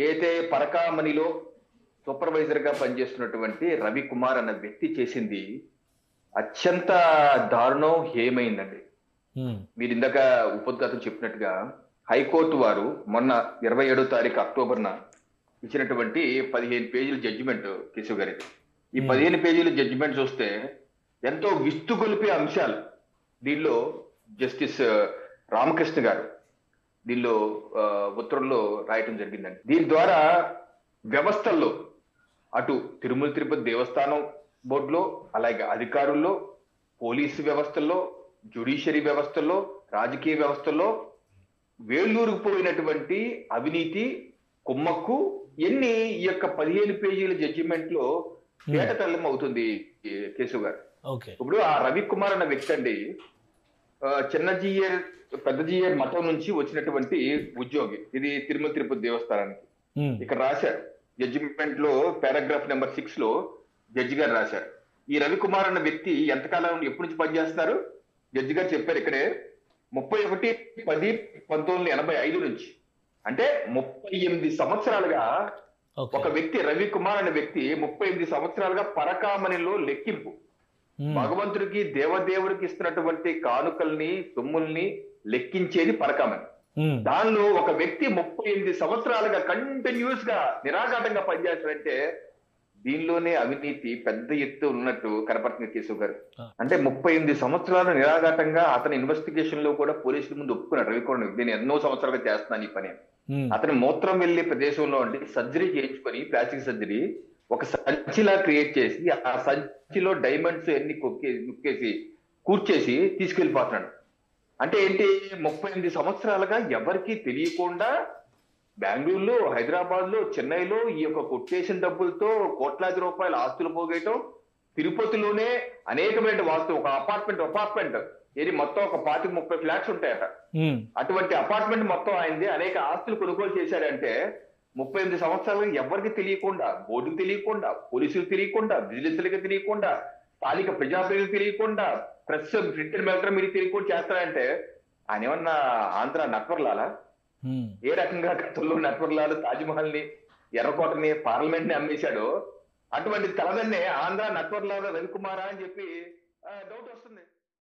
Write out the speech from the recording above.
ఏదైతే పరకామణిలో సూపర్వైజర్ గా పనిచేస్తున్నటువంటి రవికుమార్ అన్న వ్యక్తి చేసింది అత్యంత దారుణం, హేయమైందండి. మీరు ఇందాక ఉపోద్ఘాతం చెప్పినట్టుగా హైకోర్టు వారు మొన్న 27వ తారీఖు అక్టోబర్న ఇచ్చినటువంటి 15 పేజీల జడ్జిమెంట్ కేశవ్ గారికి. ఈ 15 పేజీల జడ్జిమెంట్ చూస్తే ఎంతో విస్తుగొలిపే అంశాలు దీనిలో జస్టిస్ రామకృష్ణ గారు దీనిలో ఉత్తర్వుల్లో రాయటం జరిగిందండి. దీని ద్వారా వ్యవస్థల్లో అటు తిరుమల తిరుపతి దేవస్థానం బోర్డులో, అలాగే అధికారుల్లో, పోలీసు వ్యవస్థల్లో, జ్యుడిషియరీ వ్యవస్థల్లో, రాజకీయ వ్యవస్థల్లో వేళ్ళూరుకుపోయినటువంటి అవినీతి కుమ్మక్కు ఎన్ని ఈ యొక్క 15 పేజీల జడ్జిమెంట్ లో తేటతెల్లం అవుతుంది కేశవ్ గారు. ఇప్పుడు ఆ రవికుమార్ అన్న వ్యక్తి అండి చిన్న జిఏర్ పెద్ద జిఏర్ మఠం నుంచి వచ్చినటువంటి ఉద్యోగి. ఇది తిరుమల తిరుపతి దేవస్థానానికి. ఇక్కడ రాశారు జడ్జిమెంట్ లో పారాగ్రాఫ్ నెంబర్ 6 లో జడ్జి గారు రాశారు. ఈ రవికుమార్ అన్న వ్యక్తి ఎంతకాలం ఎప్పటి నుంచి పనిచేస్తున్నారు జడ్జి గారు చెప్పారు ఇక్కడే 31/10/1985 నుంచి. అంటే 38 సంవత్సరాలుగా ఒక వ్యక్తి రవికుమార్ అనే వ్యక్తి 38 సంవత్సరాలుగా పరకామణిలో లెక్కింపు భగవంతుడికి దేవదేవుడికి ఇస్తున్నటువంటి కానుకల్ని సొమ్ముల్ని లెక్కించేది పరకామణి. దానిలో ఒక వ్యక్తి 38 సంవత్సరాలుగా కంటిన్యూస్ గా నిరాఘాటంగా పనిచేస్తాడంటే దీనిలోనే అవినీతి పెద్ద ఎత్తు ఉన్నట్టు కనపడుతుంది కేశవ్ గారు. అంటే 38 సంవత్సరాలు నిరాఘాటంగా అతని ఇన్వెస్టిగేషన్ లో కూడా పోలీసుల ముందు ఒప్పుకున్నాడు రవికుమార్. నేను ఎన్నో సంవత్సరాలుగా చేస్తున్నాను ఈ పని. అతని మూత్రం వెళ్లే ప్రదేశంలో అంటే సర్జరీ చేయించుకొని ప్లాస్టిక్ సర్జరీ ఒక సంచిలా క్రియేట్ చేసి ఆ సంచిలో డైమండ్స్ ఎన్ని నొక్కేసి కూర్చేసి తీసుకెళ్లిపోతున్నాడు. అంటే ఏంటి 38 సంవత్సరాలుగా ఎవరికి తెలియకుండా బెంగళూరులో, హైదరాబాద్ లో, చెన్నైలో ఈ యొక్క కొట్టేషన్ డబ్బులతో కోట్లాది రూపాయల ఆస్తులు పోగేయటం, తిరుపతిలోనే అనేకమైన వాస్తు ఒక అపార్ట్మెంట్ ఏది మొత్తం ఒక 25-30 ఫ్లాట్స్ ఉంటాయట. అటువంటి అపార్ట్మెంట్ మొత్తం అయింది. అనేక ఆస్తులు కొనుగోలు చేశారంటే 38 సంవత్సరాలుగా ఎవరికి తెలియకుండా, బోర్డుకు తెలియకుండా, పోలీసులకు తెలియకుండా, విజిలెన్స్లకు తెలియకుండా, స్థానిక ప్రజాప్రతినిధులకు తెలియకుండా, ప్రెస్ ప్రింట్ మెల్టర్ మీరు తెలియకుండా చేస్తారంటే ఆయన ఏమన్నా ఆంధ్ర నట్వర్లాలా? ఏ రకంగా గతంలో నట్వర్లాలు తాజ్మహల్ ని, ఎర్రకోటని, పార్లమెంట్ ని అమ్మేశాడో అటువంటి తలదన్నే ఆంధ్ర నట్వర్లాల రవికుమారా అని చెప్పి డౌట్ వస్తుంది.